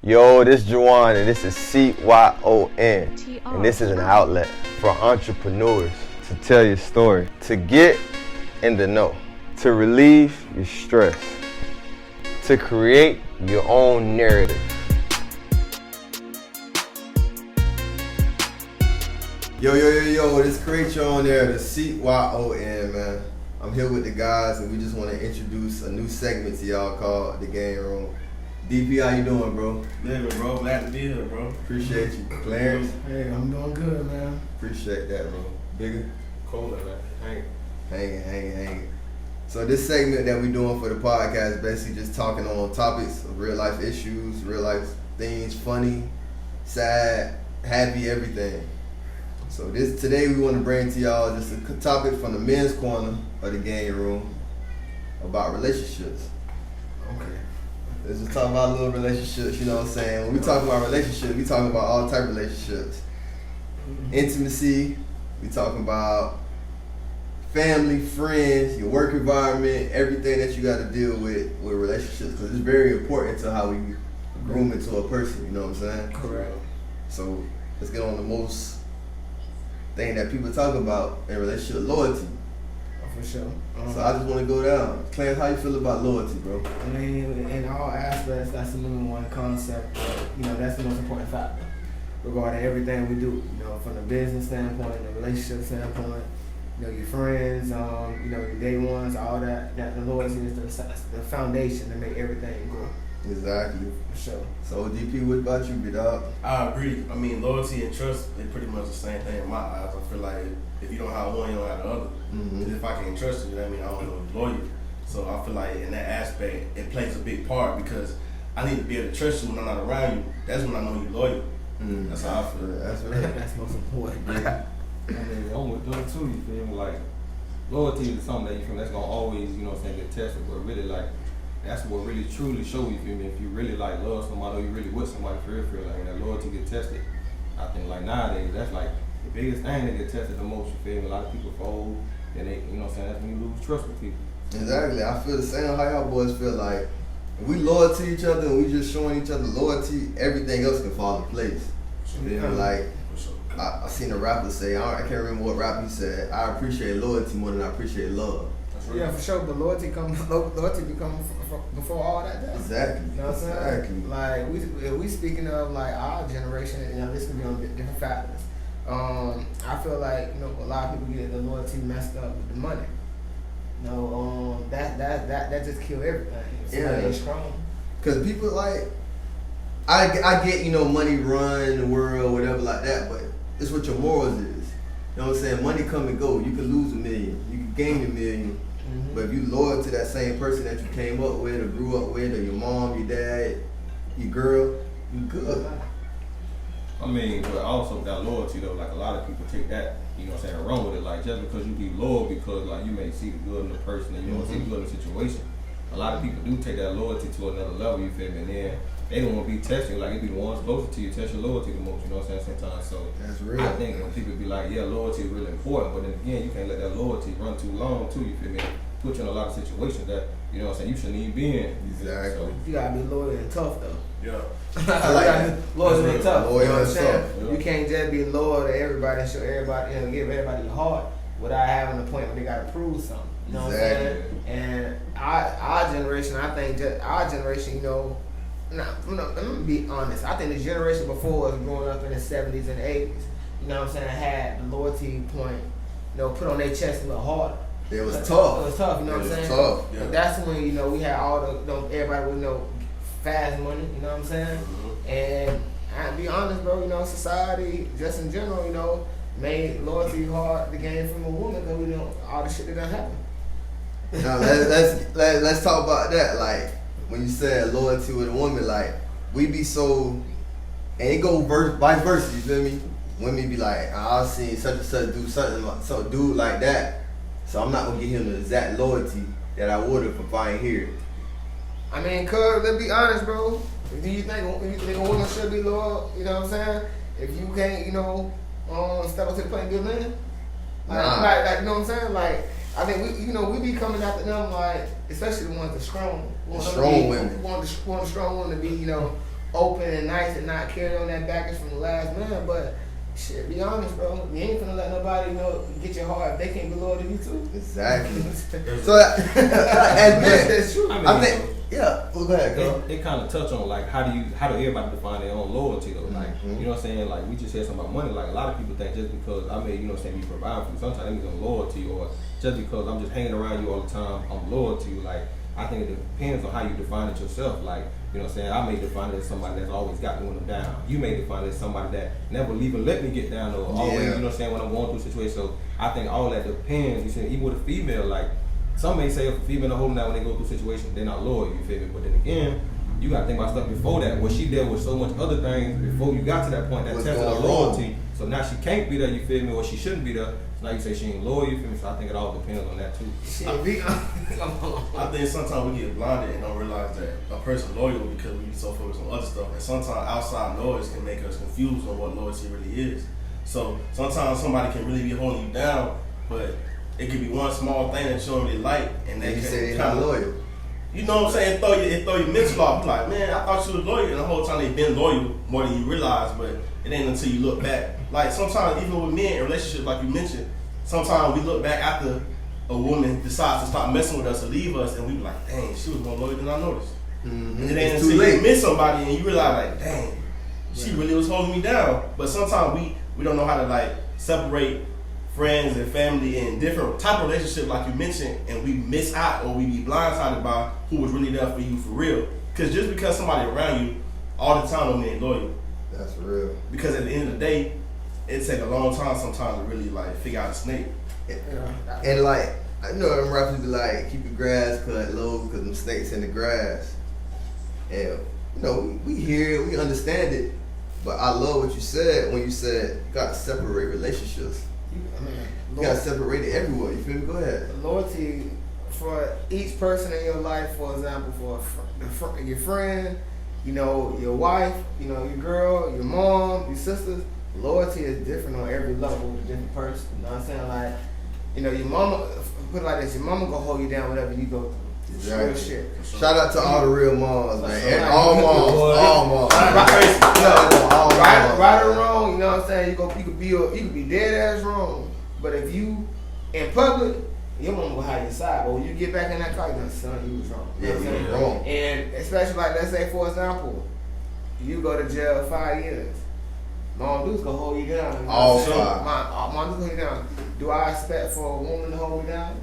Yo, this is Juwan and this is CYON, and this is an outlet for entrepreneurs to tell your story, to get in the know, to relieve your stress, to create your own narrative. Yo, this is Create Your Own Narrative, CYON, man. I'm here with the guys and we just want to introduce a new segment to y'all called The Game Room. DP, how you doing, bro? Living, bro. Glad to be here, bro. Appreciate you. Clarence? Hey, I'm doing good, man. Appreciate that, bro. Bigger? Cool, man. Hanging. So this segment that we're doing for the podcast is basically just talking on topics of real life issues, real life things, funny, sad, happy, everything. So today we want to bring to y'all just a topic from the men's corner of the game room about relationships. Okay. Let's just talk about little relationships, you know what I'm saying? When we talk about relationships, we talking about all type of relationships. Intimacy, we talking about family, friends, your work environment, everything that you got to deal with relationships, because it's very important to how we groom into a person, you know what I'm saying? Correct. So let's get on the most thing that people talk about in relationship, loyalty. For sure. So I just want to go down. Clarence, how you feel about loyalty, bro? I mean, in all aspects, that's the number one concept. That's the most important factor regarding everything we do. From the business standpoint, the relationship standpoint, your friends, your day ones, all that. That the loyalty is the foundation to make everything grow. Exactly. For sure. So DP, what about you, big dog? I agree. I mean, loyalty and trust, they're pretty much the same thing in my eyes. I feel like if you don't have one, you don't have the other. Mm-hmm. If I can't trust you, that means I don't know if you're loyal. So I feel like in that aspect, it plays a big part because I need to be able to trust you when I'm not around you. That's when I know you're loyal. Mm-hmm. That's how I feel. That's right. That's most important. Yeah. I mean, I'm with them too, you feel me? Like, loyalty is something that you feel that's gonna always, get tested, but really, like, that's what really truly show you feel me? If you really, like, love somebody or you really with somebody for real, like, and that loyalty get tested. I think, like, nowadays, that's, like, the biggest thing that get tested the most, you feel me? A lot of people fold, and they, that's when you lose trust with people. Exactly. I feel the same how y'all boys feel. Like, if we loyal to each other and we just showing each other loyalty, everything else can fall in place. Like, I seen a rapper say, I can't remember what rap he said, I appreciate loyalty more than I appreciate love. Yeah, for sure. But loyalty becomes before all that does. Exactly. You know what I'm saying? Exactly. Like we speaking of like our generation, this could be on different factors. I feel like a lot of people get the loyalty messed up with the money. That just kill everything. It's strong. Cause people like, I get money run the world, whatever like that, but it's what your morals is. You know what I'm saying? Money come and go. You can lose $1 million, you can gain $1 million. Mm-hmm. But if you loyal to that same person that you came up with or grew up with, or your mom, your dad, your girl, you good. I mean, but I also got loyalty though. Like, a lot of people take that, wrong with it. Like, just because you be loyal because, like, you may see the good in the person and you don't see the good in the situation. A lot of people do take that loyalty to another level, you feel me? And then they don't want to be testing, like, it be the ones closer to you, test your loyalty the most, sometimes. So that's real. I think when people be like, yeah, loyalty is really important, but then again, you can't let that loyalty run too long too, you feel me? Put you in a lot of situations that, you shouldn't even be in. Exactly. So, you gotta be loyal and tough though. Yeah. I like that. Loyal and tough. Loyal You know what I'm and saying? tough. You can't just be loyal to everybody and show everybody, give everybody your heart without having a point where they gotta prove something. You know what I'm saying? And our generation, I think our generation, let me be honest. I think the generation before us growing up in the 70s and 80s, had the loyalty point, put on their chest a little harder. It was tough. It was tough, you know what I'm saying? Tough. Yeah. That's when, we had all the, everybody would fast money, you know what I'm saying? Mm-hmm. And I'll be honest, bro, society, just in general, made loyalty hard to gain from a woman because all the shit that done happen. Now let's talk about that. Like, when you said loyalty with a woman, like, we be so, and it go vice versa. You feel me? Women be like, I've seen such and such do something like some dude like that, so I'm not gonna give him the exact loyalty that I would have if I ain't here. I mean, cuz, let's be honest, bro. Do you think a woman should be loyal? You know what I'm saying? If you can't, step up to the plate and be a man, like, you know what I'm saying? Like, I think we be coming after them, like, especially the ones that strong. Strong women. Want the strong women to be, open and nice and not carry on that baggage from the last man. But shit, be honest, bro. You ain't gonna let nobody get your heart if they can't be loyal to you too. Exactly. So that's true. I think. Yeah, well, go ahead, girl. It kind of touch on like how do everybody define their own loyalty though? Like you know what I'm saying? Like we just said something about money. Like a lot of people think just because I may be providing for you, sometimes that means I'm loyal to you, or just because I'm just hanging around you all the time, I'm loyal to you. Like I think it depends on how you define it yourself. Like you know what I'm saying? I may define it as somebody that's always got me when I'm down. You may define it as somebody that never even let me get down or always you know what I'm saying when I'm going through a situation. So I think all that depends. You see, even with a female, like. Some may say if a female holding that when they go through situations, they're not loyal, you feel me? But then again, you gotta think about stuff before that, where she dealt with so much other things before you got to that point that tested her loyalty. So now she can't be there, you feel me, or she shouldn't be there. So now you say she ain't loyal, you feel me? So I think it all depends on that too. I think sometimes we get blinded and don't realize that a person loyal because we be so focused on other stuff. And sometimes outside noise can make us confused on what loyalty really is. So sometimes somebody can really be holding you down, but it could be one small thing that you don't really like, and they you can say they're not loyal. You know what I'm saying? It throw your mental off. Like, man, I thought you was loyal, and the whole time they've been loyal more than you realize. But it ain't until you look back. Like sometimes, even with men in relationships, like you mentioned, sometimes we look back after a woman decides to stop messing with us or leave us, and we be like, dang, she was more loyal than I noticed. Mm-hmm. And it ain't until you miss somebody and you realize, like, dang, she really was holding me down. But sometimes we don't know how to like separate friends and family and different type of relationships like you mentioned, and we miss out or we be blindsided by who was really there for you for real. Because just because somebody around you all the time don't mean loyal. That's real. Because at the end of the day, it take a long time sometimes to really like figure out a snake. And like, I know them rappers be like, keep your grass cut low because them snakes in the grass. And you know, we hear it, we understand it, but I love what you said when you said you gotta separate relationships. You gotta separate it everywhere. You feel me? Go ahead. Loyalty for each person in your life, for example, for your friend, you know, your wife, you know, your girl, your mom, your sisters. Loyalty is different on every level with a different person. You know what I'm saying? Like, you know, your mama, put it like this, your mama gonna hold you down whatever you go through. Exactly. Real shit. Shout out to all the real moms, man. So, like, all moms. Right or wrong, you know what I'm saying? You could be dead ass wrong, but if you in public, your mama will hide your side. But when you get back in that car, you're gonna son, you was wrong. You know what I'm saying? Wrong. And especially like, let's say for example, you go to jail 5 years. Mom Deuce gonna hold you down. You know All what I'm saying? 5. Mom Deuce hold you down. Do I expect for a woman to hold me down?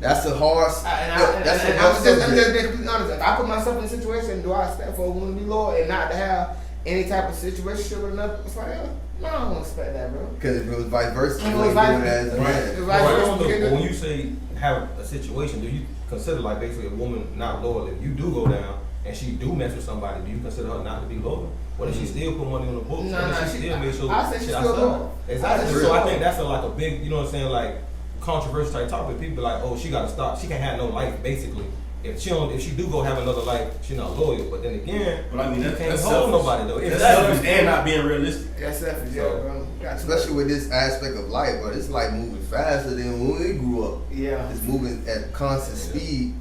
That's a hard. I'm just being completely honest. If I put myself in a situation, do I expect for a woman to be loyal and not to have any type of situation with another somebody else? No, I don't expect that, bro. Because if it was vice versa, It you was ain't doing vice- that as a man. Right. But when you say have a situation, do you consider like basically a woman not loyal? If you do go down and she do mess with somebody, do you consider her not to be loyal? What if she still put money on the books? Nah, What if she still made sure? I say she's shit, still sell? loyal. Exactly. I say she's So I still think that's like a big, you know what I'm saying, like controversial type topic. People be like, oh, she gotta stop. She can't have no life basically. If she do go have another life, she not loyal. But then again, But I mean, you that's can't selfish. hold nobody though. That's Exactly. selfish and not being realistic. That's selfish, yeah, bro. Gotcha. Especially with this aspect of life, but it's like moving faster than when we grew up. Yeah. It's moving at constant speed.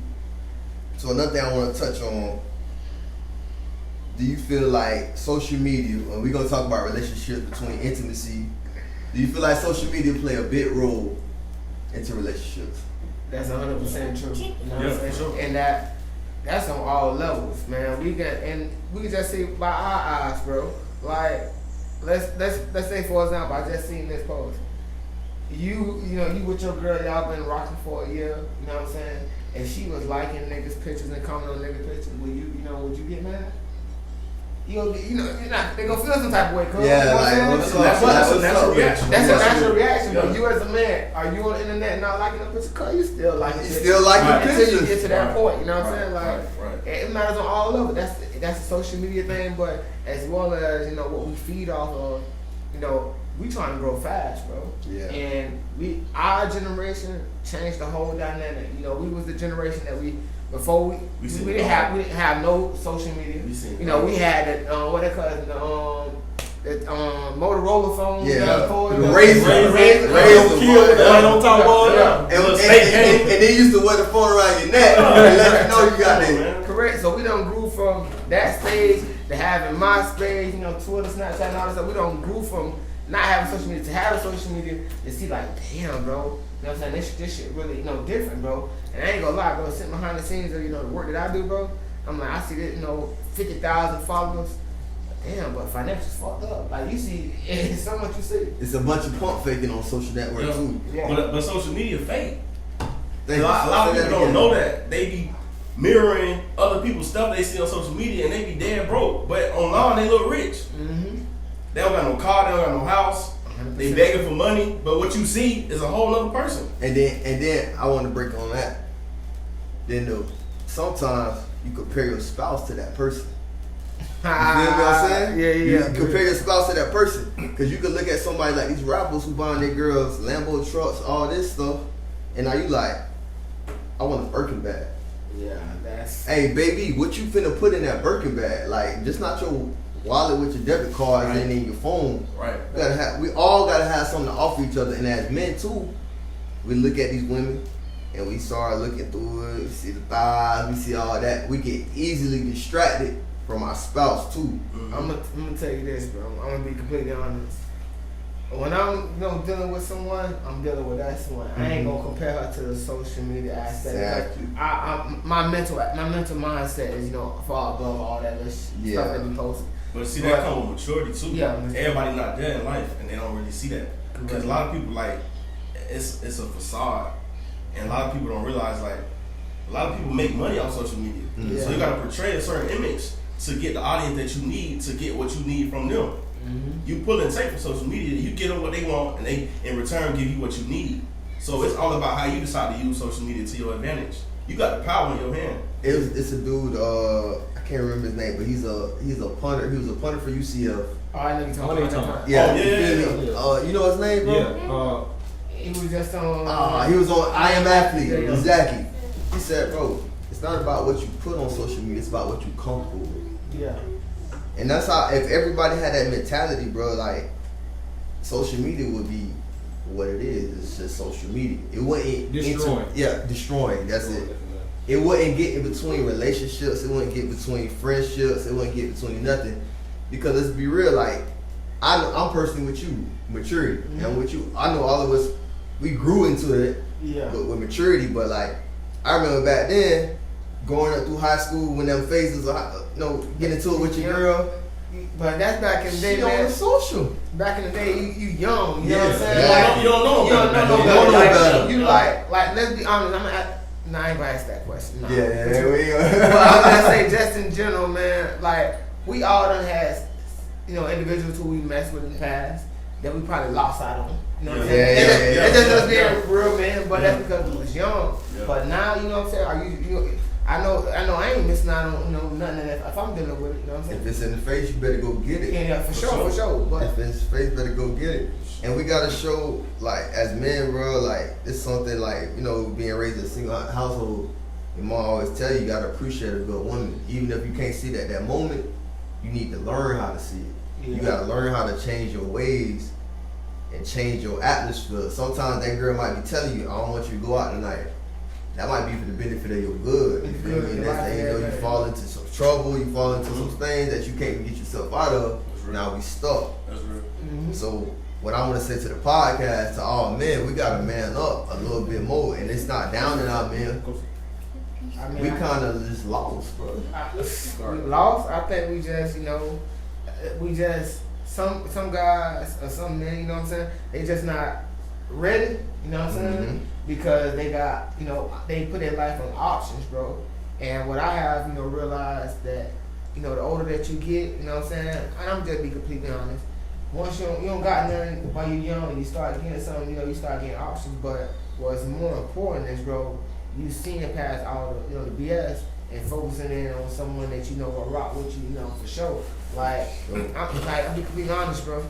So another thing I want to touch on, do you feel like social media, and we're going to talk about relationships between intimacy, do you feel like social media play a big role into relationships? That's 100% true. You know what Yeah, I'm saying? for sure. And that's on all levels, man. We can just see by our eyes, bro. Like, let's say for example, I just seen this post. You with your girl, y'all been rocking for a year. You know what I'm saying? And she was liking niggas' pictures and commenting on niggas' pictures. Would you get mad? They gonna feel some type of way. Cause Yeah, you know what I'm like, saying? what's a natural up? reaction. That's a natural reaction, but Yeah. you as a man, are you on the internet not liking the picture? Cause you still like it. You still like Right. the Until you pictures. get to that Right. point, you know what I'm Right. saying? Like, Right. it matters on all levels. That's a social media thing, but as well as, you know, what we feed off of, you know, we trying to grow fast, bro. Yeah. And our generation changed the whole dynamic. You know, we was the generation that before we didn't have no social media. We seen You know, we had what they call it, the Motorola phone. Yeah, the the Razor. Right on top of it. Yeah. And they used to wear the phone around your neck and let you know you got it. Correct. So we done grew from that stage to having MySpace, you know, Twitter, Snapchat, and all that stuff. We don't grew from not having social media to having social media to see like, damn, bro. You know what I'm saying? This shit really, you know, different, bro. And I ain't gonna lie, bro. Sitting behind the scenes of, you know, the work that I do, bro. I'm like, I see this, you know, 50,000 followers. Damn, but financial's fucked up. Like you see, it's so much you see. It's a bunch of pump faking on social network too. Yeah. But social media fake. A Thank you. lot of Say people that don't again. know that. They be mirroring other people's stuff they see on social media and they be dead broke. But online they look rich. Mm-hmm. They don't got no car, they don't got no house. 100%. They begging for money, but what you see is a whole other person. And then I want to break on that. Then sometimes you compare your spouse to that person. You feel me what I'm saying? Yeah. You compare your spouse to that person. Because you could look at somebody like these rappers who buying their girls Lambo trucks, all this stuff, and now you like, I want a Birkin bag. Yeah, that's. Hey, baby, what you finna put in that Birkin bag? Like, just not your wallet with your debit cards Right. and then your phone. Right. We all gotta have something to offer each other, and as men too, we look at these women and we start looking through it. We see the thighs, we see all that. We get easily distracted from our spouse too. Mm-hmm. I'm gonna tell you this, bro. I'm gonna be completely honest. When I'm dealing with someone, I'm dealing with that someone. I ain't gonna compare her to the social media aspect. Exactly. My mental mindset is far above all that little stuff that we posted. But see, that comes with maturity too. Yeah. Everybody not there in life, and they don't really see that. Because a lot of people it's a facade, and a lot of people don't realize a lot of people make money off social media. Mm-hmm. So you gotta portray a certain image to get the audience that you need to get what you need from them. Mm-hmm. You pull and take from social media, you get them what they want, and they in return give you what you need. So it's all about how you decide to use social media to your advantage. You got the power in your hand. It's a dude. I can't remember his name, but he's a punter. He was a punter for UCF. Oh, I know you're talking about. Yeah, Oh, yeah, you feel me? You know his name, bro? Yeah. He was just on. He was on I Am Athlete. Yeah. Exactly. He said, bro, it's not about what you put on social media. It's about what you comfortable with. Yeah. And that's how, if everybody had that mentality, bro, like, social media would be what it is. It's just social media. It wouldn't Destroying. Destroying. That's it. It wouldn't get in between relationships. It wouldn't get between friendships. It wouldn't get between nothing. Because let's be real, like, I'm personally with you, maturity. Mm-hmm. And with you, I know all of us, we grew into it with maturity. But like, I remember back then, going up through high school when them phases of, getting into it with your girl. But that's back in the day, She man. on social. Back in the day, you young. You know what I'm Yeah, saying? yeah. Like, You don't know you don't know You better. don't know Like, better. you like, let's be honest. I ain't gonna ask that question. Nah. Yeah, But we But I'm gonna say, just in general, man, like, we all done had, individuals who we messed with in the past that we probably lost out on. You know what I'm saying? Yeah. It's just being real, man, but that's because we was young. Yeah. But now, you know what I'm saying? Are you I know I ain't missing out on, nothing if I'm dealing with it, you know what I'm saying? If it's in the face, you better go get it. Yeah, for sure. But If it's face, better go get it. And we gotta show, like, as men, bro, like, it's something like, being raised in a single household. Your mom always tell you gotta appreciate a good woman. Even if you can't see it at that moment, you need to learn how to see it. You gotta learn how to change your ways and change your atmosphere. Sometimes that girl might be telling you, I don't want you to go out tonight. That might be for the benefit of your good. You feel me? Next thing you know, you fall into some trouble, you fall into some things that you can't even get yourself out of. Now we stuck. That's real. mm-hmm. So what I want to say to the podcast, to all men, we gotta man up a little bit more. And it's not downing our men. I mean, We kind of just lost, bro. we lost. I think we just some guys or some men, you know what I'm saying? They just not ready, you know what I'm saying? Mhm. Because they got, they put their life on options, bro. And what I have, realized that, the older that you get, you know what I'm saying? And I'm just be completely honest. Once you don't got nothing while you're young and you start getting something, you start getting options. But what's more important is, bro, you seeing past all the, the BS and focusing in on someone that will rock with you, for sure. Like, I'll be completely honest, bro.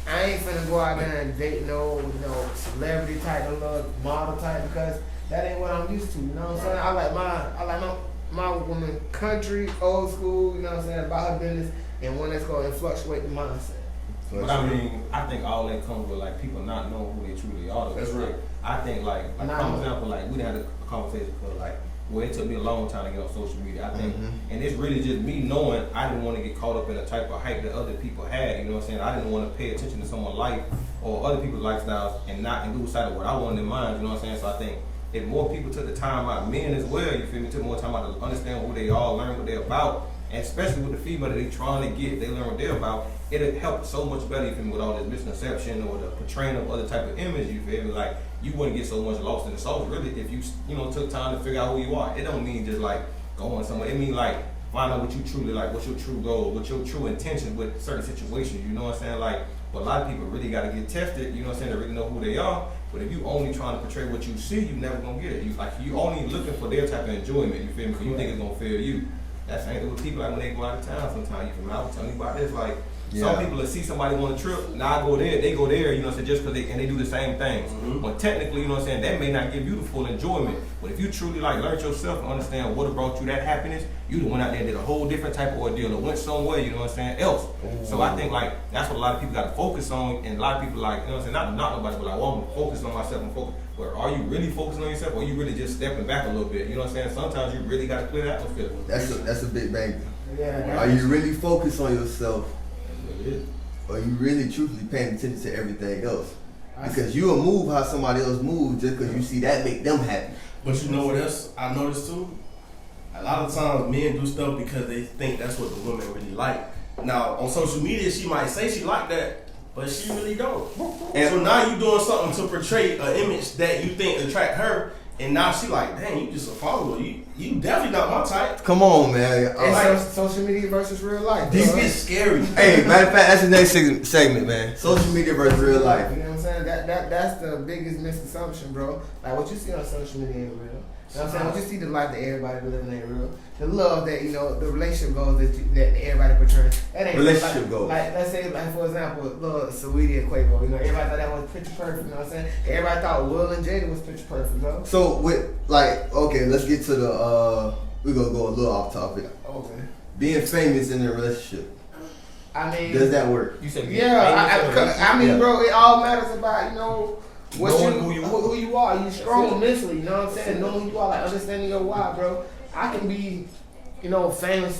I ain't finna go out there and date no celebrity type, no little model type, because that ain't what I'm used to. You know what I'm saying? I like my woman country, old school. You know what I'm saying? About her business, and one that's gonna fluctuate the mindset. But I mean, I think all that comes with like people not knowing who they truly are. That's right. I think like for example, like we done had a conversation because like well, it took me a long time to get on social media, I think. And it's really just me knowing I didn't want to get caught up in a type of hype that other people had, you know what I'm saying? I didn't want to pay attention to someone's life or other people's lifestyles and lose sight of what I wanted in mind, you know what I'm saying? So I think if more people took the time out, men as well, you feel me, took more time out to understand who they are, learn what they're about, and especially with the female that they trying to get, they learn what they're about, it'll help so much better, you feel me, with all this misconception or the portraying of other type of image, you feel me, like, you wouldn't get so much lost in the sauce, really, if you know, took time to figure out who you are. It don't mean just like going somewhere, it mean like find out what you truly like, what's your true goal, what's your true intention with certain situations, you know what I'm saying, like, but a lot of people really got to get tested, you know what I'm saying, to really know who they are. But if you only trying to portray what you see, you never gonna get it. You only looking for their type of enjoyment, you feel me? So you think it's gonna feel you. That's the same with people like when they go out of town sometimes, you feel me? I was telling you about this, like some people that see somebody on a trip, now I go there, they go there, you know what I'm saying, just because they do the same things. But technically, you know what I'm saying, that may not give you the full enjoyment. But if you truly like learned yourself and understand what brought you that happiness, you went out there and did a whole different type of ordeal or went somewhere, you know what I'm saying, else. So I think like that's what a lot of people got to focus on, and a lot of people like, you know what I'm saying, not nobody, but like, well, I'm focusing on myself and focus. But are you really focusing on yourself, or are you really just stepping back a little bit? You know what I'm saying? Sometimes you really got to clear the atmosphere. That's a big bang. Yeah. Are you really focused on yourself? Or you really truthfully paying attention to everything else? Because you will move how somebody else moves just because you see that make them happy. But you know what else I noticed too? A lot of times men do stuff because they think that's what the women really like. Now on social media she might say she like that, but she really don't. And so now you doing something to portray an image that you think attract her, and now she like, dang, you just a follower. You definitely not my type. Come on, man. It's social media versus real life. This gets scary. Hey, matter of fact, that's the next segment, man. Social media versus real life. You know what I'm saying? That's the biggest misconception, bro. Like what you see on social media ain't real. You know what I'm saying? What you see the life that everybody living ain't real. The love that, you know, the relationship goals that everybody portrays. That ain't relationship like, goals. Like let's say, like for example, little Saweetie and Quavo. You know, everybody thought that was picture perfect. You know what I'm saying? Everybody thought Will and Jada was picture perfect, bro. So with like, okay, let's get to the we're gonna go a little off topic. Okay. Being famous in a relationship. I mean, does that work? You said I mean, bro, it all matters about, you know, what knowing who you are. You strong mentally, you know what I'm saying? Knowing who you are, like understanding your why, bro. I can be, you know, famous,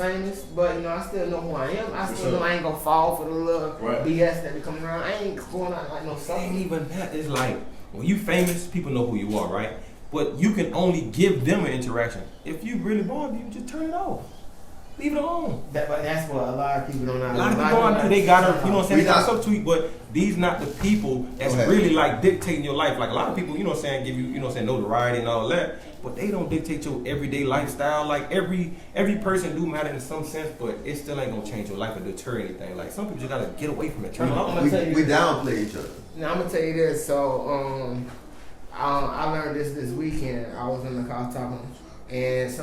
but you know, I still know who I am. I still know I ain't gonna fall for the little BS that be coming around. I ain't going out like no something. Ain't even that. It's like when you famous, people know who you are, right? But you can only give them an interaction. If you really bother you, just turn it off. Leave it alone. But that's what a lot of people don't know. A lot of people they got to, you know what I'm saying, they got subtweet, but these not the people that's really like dictating your life. Like a lot of people, you know what I'm saying, give you, you know what I'm saying, notoriety and all that, but they don't dictate your everyday lifestyle. Like every person do matter in some sense, but it still ain't gonna change your life or deter anything. Like some people just gotta get away from it. Turn it off. We downplay each other. Now I'm gonna tell you this. So I learned this weekend. I was in the car talking, and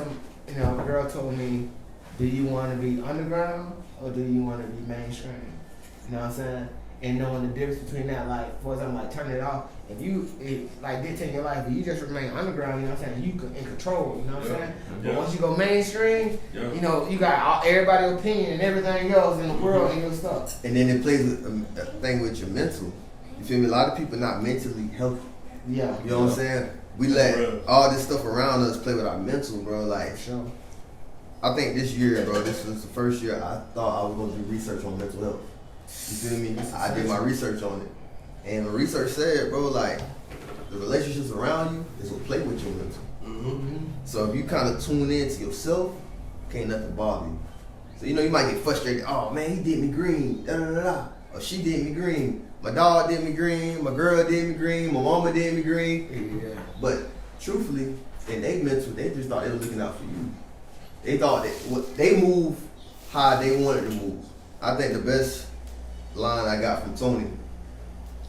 a girl told me, do you want to be underground or do you want to be mainstream? You know what I'm saying? And knowing the difference between that, like, for example, like turn it off. If like dictate your life, but you just remain underground, you know what I'm saying? You in control, you know what I'm saying? But once you go mainstream, you know, you got everybody's opinion and everything else in the world and your stuff. And then it plays a thing with your mental. You feel me? A lot of people not mentally healthy. Yeah. You know what I'm saying? We let all this stuff around us play with our mental, bro. Like, sure. I think this year, bro, this was the first year I thought I was going to do research on mental health. You feel me? I did my research on it. And the research said, bro, like, the relationships around you is what play with your mental. So if you kind of tune in to yourself, can't nothing bother you. So, you know, you might get frustrated. Oh, man, he did me green. Da-da-da-da. Or she did me green. My dog did me green. My girl did me green. My mama did me green. Yeah. But truthfully, in their mental, they just thought they were looking out for you. They thought that they moved how they wanted to move. I think the best line I got from Tony,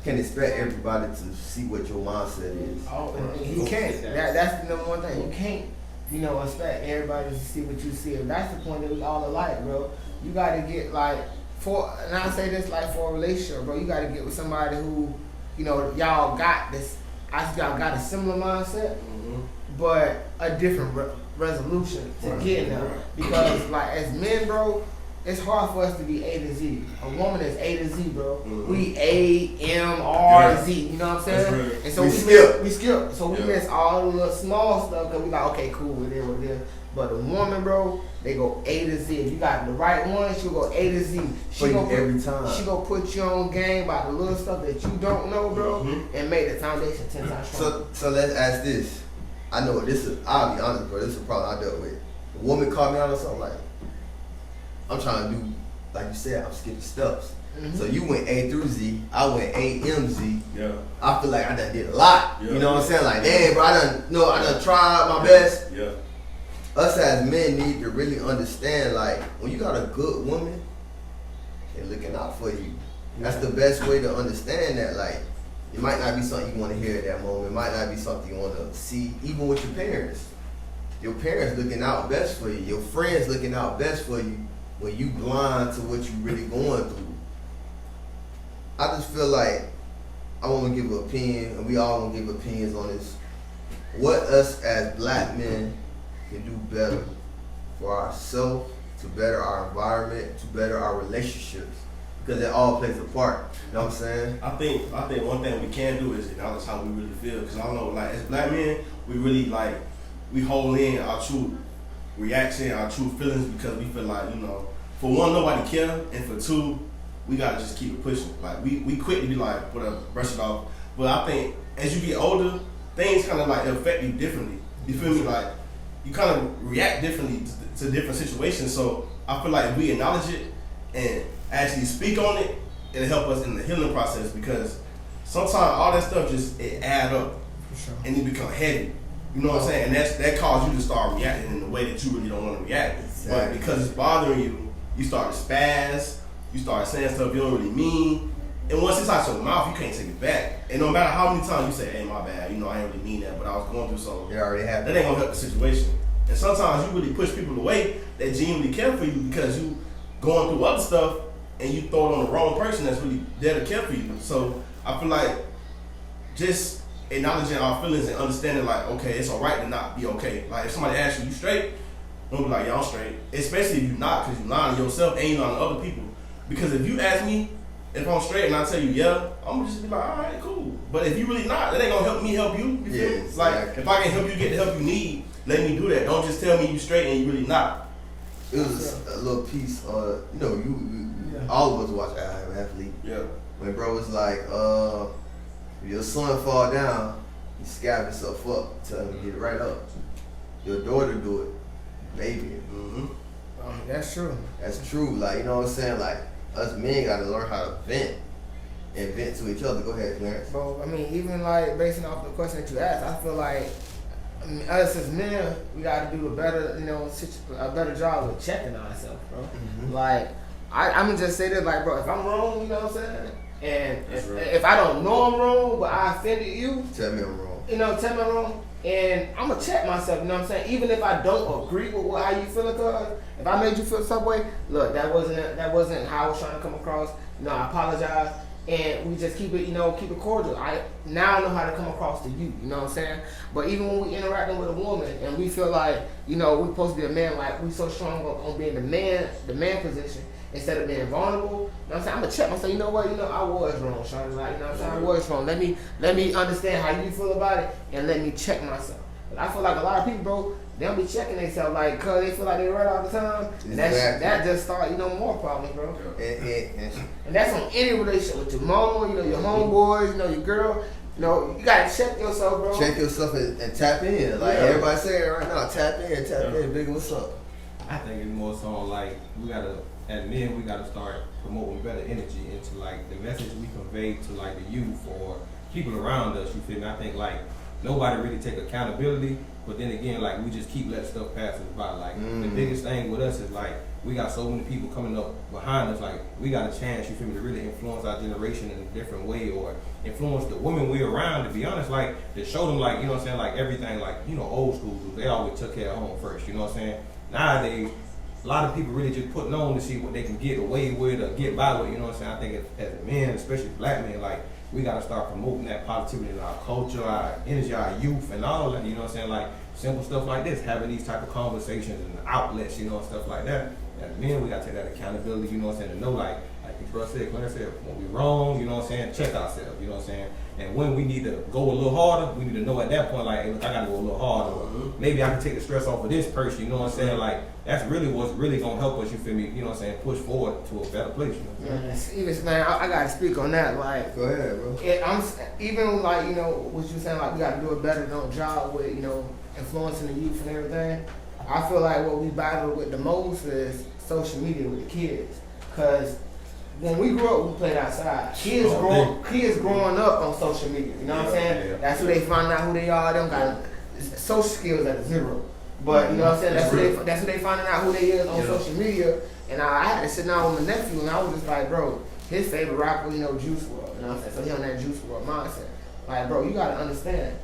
can't expect everybody to see what your mindset is. Oh, and he can't. That's the number one thing. You can't, you know, expect everybody to see what you see. And that's the point that we all alike, bro. You got to get like, and I say this like for a relationship, bro, you got to get with somebody who, you know, y'all got this, y'all got a similar mindset, but a different resolution to getting there. Because like as men, bro, it's hard for us to be A to Z. A woman is A to Z, bro. Mm-hmm. We A-M-R-Z. You know what I'm saying? Right. And so We skip. We skip. So we miss all the little small stuff because we like, okay, cool, it is what it is. But a woman, bro, they go A to Z. If you got the right one, she'll go A to Z. For you every time. She gonna put you on game about the little stuff that you don't know, bro, and make the foundation 10 times stronger. So let's ask this. I know this is, I'll be honest, bro, this is a problem I dealt with. A woman called me out on something like, I'm trying to do, like you said, I'm skipping steps. So you went A through Z, I went A-M-Z. Yeah. I feel like I done did a lot. Yeah. You know what I'm saying? Like, damn, bro, I done tried my best. Yeah. Us as men need to really understand, like, when you got a good woman, they're looking out for you. That's the best way to understand that. Like, it might not be something you want to hear at that moment. It might not be something you want to see, even with your parents. Your parents looking out best for you. Your friends looking out best for you when you blind to what you really going through. I just feel like I want to give an opinion, and we all want to give opinions on this. What us as black men can do better for ourselves, to better our environment, to better our relationships, because it all plays a part. You know what I'm saying? I think one thing we can do is acknowledge how we really feel. Because I don't know, like as black men, we really like we hold in our true reaction, our true feelings, because we feel like, you know, for one, nobody care, and for two, we gotta just keep it pushing. Like we quick to be like, whatever, brush it off. But I think as you get older, things kind of like affect you differently. You feel me? Like you kind of react differently to different situations. So I feel like if we acknowledge it and actually speak on it, it'll help us in the healing process, because sometimes all that stuff just it add up and it become heavy. You know what I'm saying? And that causes you to start reacting in the way that you really don't want to react. Exactly. But because it's bothering you, you start to spaz, you start saying stuff you don't really mean. And once it's out your mouth, you can't take it back. And no matter how many times you say, hey, my bad, you know, I didn't really mean that, but I was going through something. It already happened. That ain't gonna help the situation. And sometimes you really push people away that genuinely care for you because you going through other stuff and you throw it on the wrong person that's really there to care for you. So I feel like just acknowledging our feelings and understanding like, okay, it's all right to not be okay. Like if somebody asks you straight, don't be like, yeah, I'm straight. Especially if you're not, because you're lying to yourself and you're lying to other people. Because if you ask me if I'm straight and I tell you yeah, I'm gonna just be like, all right, cool. But if you really not, that ain't gonna help me help you. You feel me? Exactly. Like if I can help you get the help you need, let me do that. Don't just tell me you straight and you really not. It was a little piece, you know, you all of us watch I Am Athlete. Yeah. When bro was like, if your son fall down, you scab yourself up, tell him to get it right up. Your daughter do it, baby. That's true. That's true. Like, you know what I'm saying? Like, us men gotta learn how to vent and vent to each other. Go ahead, Clarence. Bro, I mean, even like basing off the question that you asked, I feel like us as men, we got to do a better, you know, a better job with checking ourselves, bro. Like, I'm gonna just say this, like, bro, if I'm wrong, you know what I'm saying, and if I don't know I'm wrong, but I offended you, Tell me I'm wrong. you know, tell me I'm wrong, and I'm gonna check myself, you know what I'm saying, even if I don't agree with how you feel, cause if I made you feel some way, look, that wasn't how I was trying to come across. You know, I apologize. And we just keep it, you know, keep it cordial. I now know how to come across to you, you know what I'm saying? But even when we interacting with a woman and we feel like, you know, we're supposed to be a man, like we so strong on being the man position instead of being vulnerable, you know what I'm saying? I'm gonna check myself, you know what, I was wrong, Sean. Like, you know what I'm saying? I was wrong. Let me understand how you feel about it and let me check myself. But I feel like a lot of people, bro, they don't be checking themselves, like, cause they feel like they right all the time. And that just start, you know, more problems, bro. And that's on any relationship with your mama, you know, your homeboys, you know, your girl. You know, you gotta check yourself, bro. Check yourself and tap in. Like everybody saying right now, tap in, bigger, what's up? I think it's more so like we gotta, as men, we gotta start promoting better energy into like the message we convey to like the youth or people around us. You feel me? I think like nobody really take accountability, but then again, like we just keep letting stuff pass us by. Like the biggest thing with us is like we got so many people coming up behind us. Like we got a chance, you feel me, to really influence our generation in a different way, or influence the women we're around. To be honest, like to show them, like, you know what I'm saying, like everything, like, you know, old school, they always took care of home first. You know what I'm saying? Nowadays, a lot of people really just putting on to see what they can get away with or get by with. You know what I'm saying? I think as men, especially black men, like we gotta start promoting that positivity in our culture, our energy, our youth, and all that. You know what I'm saying? Like simple stuff like this, having these type of conversations and outlets, you know, and stuff like that. As men, we gotta take that accountability, you know what I'm saying, to know like the brother said, Clarence said, when we wrong, you know what I'm saying, check ourselves, you know what I'm saying? And when we need to go a little harder, we need to know at that point, like, hey, look, I gotta go a little harder. Or maybe I can take the stress off of this person, you know what I'm saying? Like, that's really what's really gonna help us, you feel me, you know what I'm saying, push forward to a better place, you know what I'm saying? Even man, I gotta speak on that. Like, Go ahead, bro. I'm even like, you know, what you saying, like we gotta do a better job with, you know, influencing the youth and everything. I feel like what we battle with the most is social media with the kids, cause when we grew up, we played outside. Kids growing up on social media. You know what I'm saying? Yeah. That's who they find out who they are. They don't got social skills at a zero. But you know what I'm saying? That's who they finding out who they is on social media. And I had to sit down with my nephew, and I was just like, bro, his favorite rapper, you know, Juice WRLD. You know what I'm saying? So he on that Juice WRLD mindset. Like, bro, you gotta understand.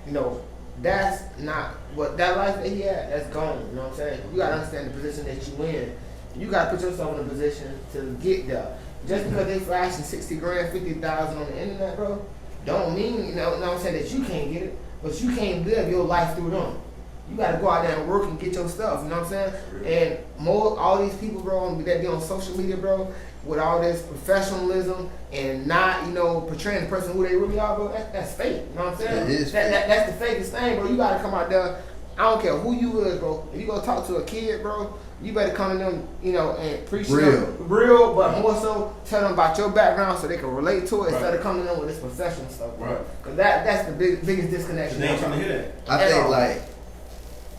You know, that's not what that life that he had. That's gone. You know what I'm saying? You gotta understand the position that you in. You gotta put yourself in a position to get there. Just because they flashing 60 grand, 50,000 on the internet, bro, don't mean, you know what I'm saying, that you can't get it, but you can't live your life through them. You gotta go out there and work and get your stuff, you know what I'm saying? And all these people, bro, that be on social media, bro, with all this professionalism and not, you know, portraying the person who they really are, bro, that's fake, you know what I'm saying? It is that's the fakest thing, bro. You gotta come out there, I don't care who you is, bro. If you go talk to a kid, bro, you better come to them, you know, and preach them real, but more so tell them about your background so they can relate to it instead of coming to them with this professional stuff, bro. Right. Cause that's the biggest disconnection. They ain't trying to hear that. I think like,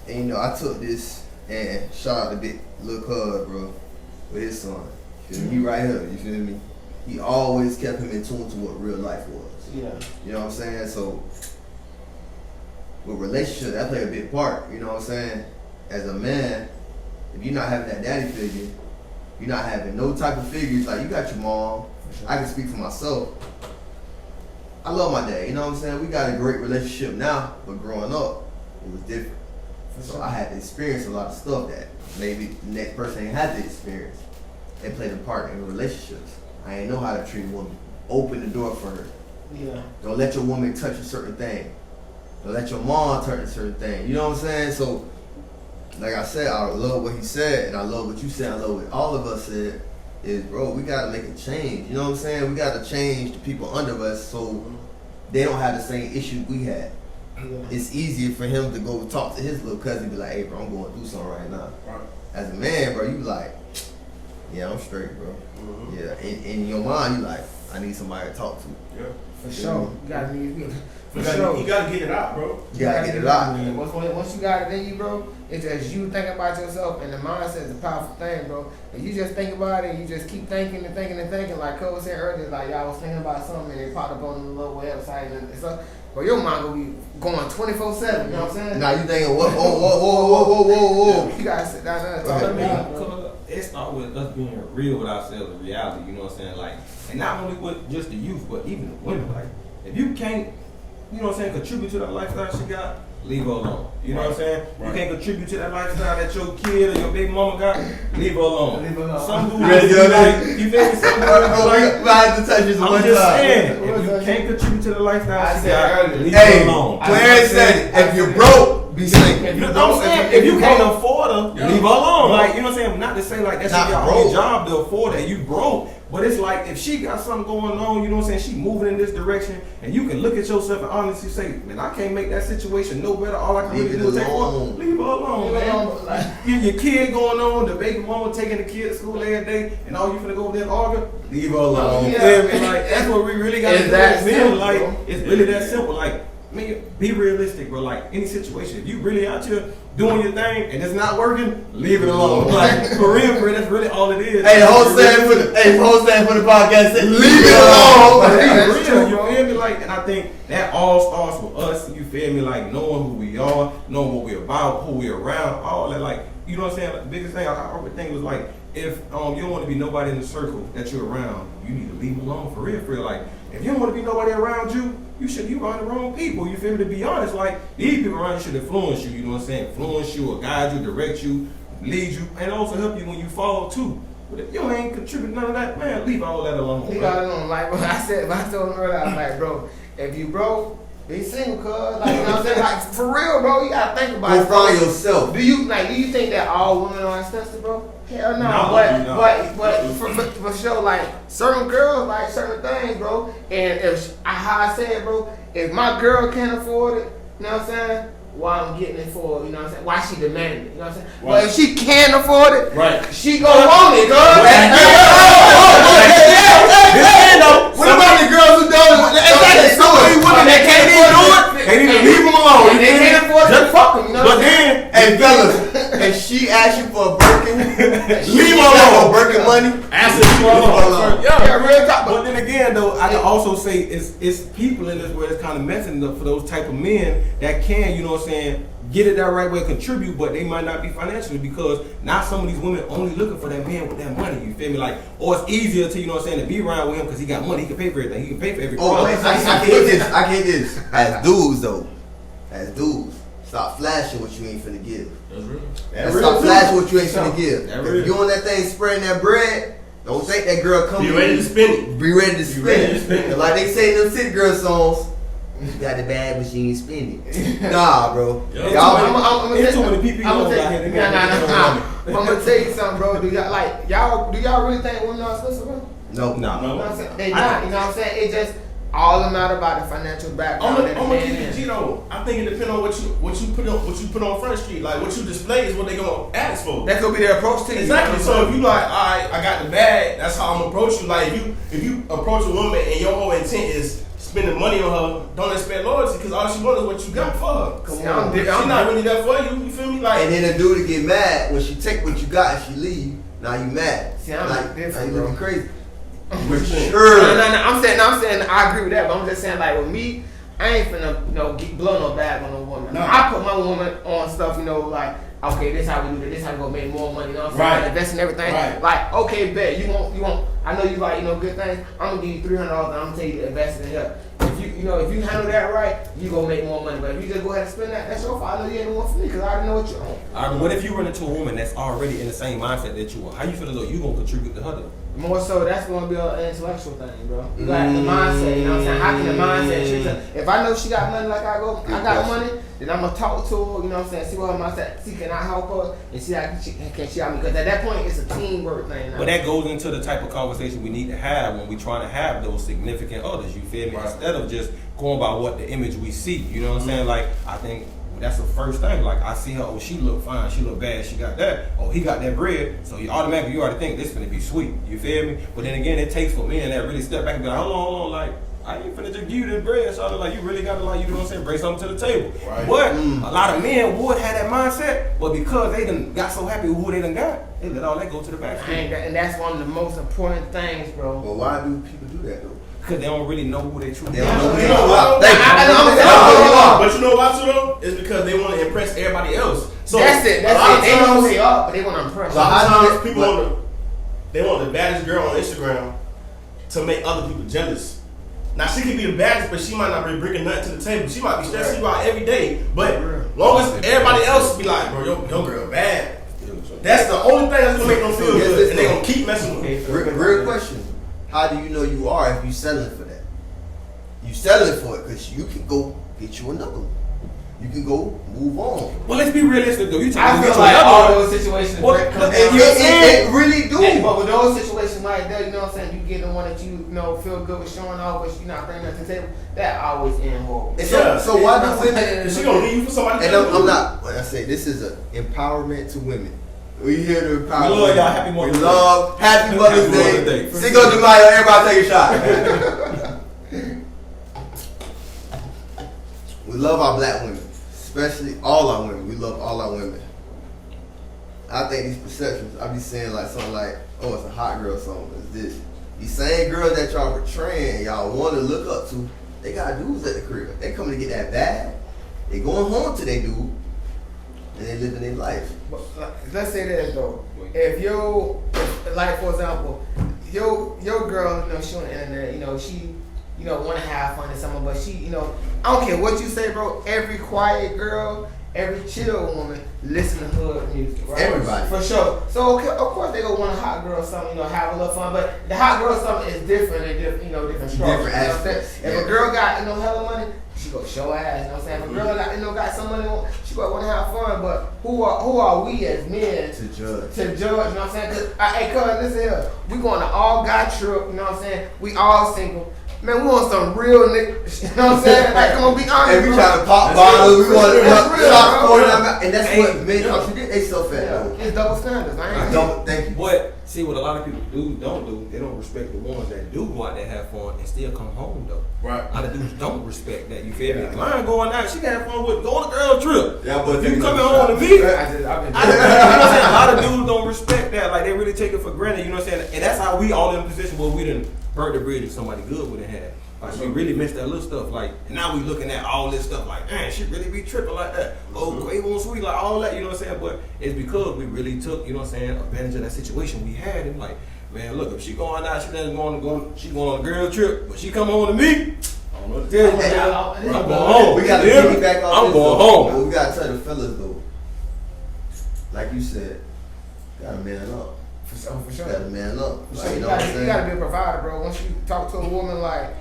and, you know, I took this and shot out the big little cuz, bro, with his son. You feel me? He right here, you feel me? He always kept him in tune to what real life was. Yeah. You know what I'm saying? So with relationship, that play a big part, you know what I'm saying? As a man, if you're not having that daddy figure, you're not having no type of figures, like you got your mom, I can speak for myself. I love my dad, you know what I'm saying? We got a great relationship now, but growing up, it was different. So I had to experience a lot of stuff that maybe the next person ain't had to experience. They played a part in relationships. I ain't know how to treat a woman. Open the door for her. Yeah. Don't let your woman touch a certain thing. Don't let your mom touch a certain thing. You know what I'm saying? So, like I said, I love what he said, and I love what you said, I love what all of us said, is, bro, we gotta make a change. You know what I'm saying? We gotta change the people under us so they don't have the same issues we had. Yeah. It's easier for him to go talk to his little cousin and be like, hey, bro, I'm going through something right now. Right. As a man, bro, you like, yeah, I'm straight, bro. Yeah, in your mind, you like, I need somebody to talk to. Yeah. For sure. You gotta need You gotta get it out, bro. You gotta get it out. And once you got it in you, bro, it's just you thinking about yourself, and the mindset is a powerful thing, bro. If you just think about it, you just keep thinking and thinking and thinking, like Cole was saying earlier, like y'all was thinking about something and it popped up on the little website and stuff. But your mind gonna be going 24/7, you know what I'm saying? Now you thinking, whoa. You gotta sit down there and Go talk ahead, about it, bro. Because it starts with us being real with ourselves in reality, you know what I'm saying? Like, and not only with just the youth, but even the women. Like, if you can't, you know what I'm saying, contribute to that lifestyle she got, leave her alone. You know what I'm saying? Right. You can't contribute to that lifestyle that your kid or your baby mama got, leave her alone. Leave her alone. Some dudes Ready to go like, you feel me? Some dudes like, I had to touch this one I'm just time. saying, if you can't contribute to the lifestyle I she said got, earlier. leave Hey, her alone. Clarence said, if you're broke, be single. If You know what I'm saying? If you can't afford her, leave her alone. Like, you know what I'm saying? Not to say like that's Not your broke. only job to afford that, you broke. But it's like if she got something going on, you know what I'm saying? She moving in this direction, and you can look at yourself and honestly say, man, I can't make that situation no better. All I can Leave really it do is take alone. her. Leave her alone, Leave her man. alone, like- Your kid going on, the baby mama taking the kid to school every day, and all you finna go over there and argue, leave her alone. You Yeah. feel me? Like, that's what we really gotta It's do that as men. simple, Like, bro. it's really that simple. Like, man, be realistic, bro. Like, any situation, if you really out here doing your thing and it's not working, leave it alone. Like, for real, that's really all it is. Hey, the whole stand for the podcast said, leave it alone. Like, That's be true, real, you bro. feel me? Like, and I think that all starts with us, you feel me? Like, knowing who we are, knowing what we're about, who we're around, all that. Like, you know what I'm saying? Like, the biggest thing I always think was like, if you don't want to be nobody in the circle that you're around, you need to leave them alone, for real. Like, if you don't want to be nobody around you, you around the wrong people. You feel me? To be honest, like, these people around you should influence you, you know what I'm saying? Influence you or guide you, direct you, lead you, and also help you when you fall too. But if you ain't contributing none of that, man, leave all that alone. Leave bro. all alone. Like when I told him earlier, I was like, bro, if you broke, be single, cuz. Like, you know what I'm saying? Like, for real, bro, you gotta think about Go it. bro. find yourself. Do you think that all women are expensive, bro? Hell no, No, but for sure, like certain girls like certain things, bro. And if how I said, bro, if my girl can't afford it, you know what I'm saying? Why I'm getting it for, you know what I'm saying? Why she demanding it, you know what I'm saying? Right. But if she can't afford it, Right. she gon' want it, girl. What about the girls who don't? Exactly. So many women that can't even do it, Can't even leave them alone. and they can't afford it, just fuck them, you know what I'm saying? Hey fellas, if she asks you for a Birkin, Leave her got alone. no Birkin money. Answer you alone. Yeah, real talk. But then again, though, I can also say it's people in this world that's kind of messing up for those type of men that can, you know what I'm saying, get it that right way, contribute, but they might not be financially because now some of these women only looking for that man with that money. You feel me? Like, or it's easier to, you know what I'm saying, to be around with him because he got money, he can pay for everything, he can pay for every Oh, crime. I get this. I get this. As dudes, though, stop flashing what you ain't finna give. That's real. And stop flashing what you ain't finna give. That If real. you on that thing spreading that bread, don't think that girl coming. Be ready to spend it. Be ready to spend ready to it. spend it. Like they say in them city girl songs, you got the bag, but you ain't spend it. Nah, bro. Yo. Y'all, There's too many people I'm out here. gonna tell you something, bro. Do y'all really think women are expensive, bro? no. You know what I'm No. saying? They not, you know what I'm saying? It just all the matter about the financial background I'm that the gonna man keep it is. G though. I think it depends on what you put on Front Street. Like what you display is what they gonna ask for. That's gonna be their approach to you. Exactly. So if you like, alright, I got the bag. That's how I'm gonna approach you. Like if you approach a woman and your whole intent is spending money on her, don't expect loyalty because all she wants is what you got for her. See, She's not really there for you. You feel me? Like And then a dude to get mad when she take what you got and she leave. Now you mad. See, I'm like different, you looking bro. crazy. what you saying? Sure. No, I'm saying I agree with that, but I'm just saying like with me, I ain't finna blow no bag on no woman. No. I put my woman on stuff, like, okay, this how we do this how we go make more money, you know what I'm saying? Right. Like, invest in everything. Right. Like, okay, bet you want I know you like, good things. I'm gonna give you $300 and I'm gonna tell you to invest in here. If you handle that right, you gonna make more money. But if you just go ahead and spend that, that's your fault. I know you ain't the one for me because I already know what you own. What if you run into a woman that's already in the same mindset that you are? How you feel as though you gonna contribute to her though? More so, that's gonna be an intellectual thing, bro. You got the mindset, you know what I'm saying? How can the mindset treat her? If I know she got money like I got money, then I'm gonna talk to her, you know what I'm saying? See what her mindset, see can I help her, and see how can she help me? Because at that point, it's a teamwork thing now. But that goes into the type of conversation we need to have when we're trying to have those significant others, you feel me? Right. Instead of just going by what the image we see, you know what I'm saying? Like, I think that's the first thing. Like, I see her, oh, she look fine, she look bad, she got that, oh, he got that bread, so you automatically, you already think this finna be sweet, you feel me? But then again, it takes for men that really step back and be like, hold on, like, I ain't finna just give you this bread, so like, you really gotta, like, you know what I'm saying, bring something to the table. Right. But a lot of men would have that mindset, but because they done got so happy with who they done got, they let all that go to the back. And that's one of the most important things, bro. But why do people do that though? Because they don't really know who they truly They are. don't know You know why? Thank you. But you know why too though? It's because they want to impress everybody else. So That's it. a lot of They know times- who they are, but they want to impress. A lot of How do times they- people want the baddest girl on Instagram to make other people jealous. Now she could be the baddest, but she might not be bringing nothing to the table. She might be stressing you out every day. But long as everybody else be like, bro, your girl bad. That's the only thing that's gonna make them feel Yes, good, this and they though. gonna keep messing with them. Real question. How do you know you are if you selling for that? You selling for it because you can go get you another one. You can go move on. Well, let's be realistic though. You I talking feel about like another all one. those situations Well, come down. It really do. Hey, but with those situations like that, you know what I'm saying, you get the one that you feel good with showing off, but you're not bringing that to the table, that always end horrible. And Yeah. so why do Is women? she gonna leave you for somebody And else? I'm not. Like I say, this is an empowerment to women. We here to empower. We love women. y'all. Happy Mother's We Day. love Happy Mother's Happy Mother's Day. Day. Cinco de Mayo. Everybody take a shot. We love our black women, especially all our women. We love all our women. I think these perceptions, I be saying like something like, oh, it's a hot girl song. It's this. These same girls that y'all portraying, y'all want to look up to, they got dudes at the crib. They coming to get that bag. They going home to their dude, and they living their life. But, let's say this though, like for example, your girl, she on the internet, she, want to have fun and something, but she, I don't care what you say, bro. Every quiet girl, every chill woman listen to hood music, right? Everybody. For sure. So of course they gonna want a hot girl something, have a little fun. But the hot girl something is different and different strokes. Different aspects. If a girl got hella money, she go show ass. You know what I'm saying? If a girl got some money, she go want to have fun. But who are we as men to judge? You know what I'm saying? Cause hey, cuz listen here, we going to all guy trip. You know what I'm saying? We all single. Man, we want some real niggas. You know what I'm saying? Like, come on, be honest. And we try to pop bottles. We want to shot for them. And that's what men contradict themselves at. Yeah. It's double standards. Thank you. But see, what a lot of people don't do, they don't respect the ones that do go out there have fun and still come home though. Right. A lot of dudes don't respect that. You feel me? Mine going out, she can have fun with go on a girl trip. Yeah, but you coming home to me? I've been you know what I'm saying? A lot of dudes don't respect that. Like they really take it for granted. You know what I'm saying? And that's how we all in a position where we done burnt the bridge if somebody good would have had. Like she really missed that little stuff. Like and now we looking at all this stuff. Like man, she really be tripping like that. Oh, Quavo sweet, like all that. You know what I'm saying? But it's because we really took, you know what I'm saying, advantage of that situation we had. And like, man, look, if she going out, she going on a girl trip, but she come home to me. I don't know what to tell you. I'm going home. We got to piggyback off I'm going home. But we got to tell the fellas though. Like you said, gotta man up. For sure. Gotta man up. Like, You gotta be a provider, bro. Once you talk to a woman like,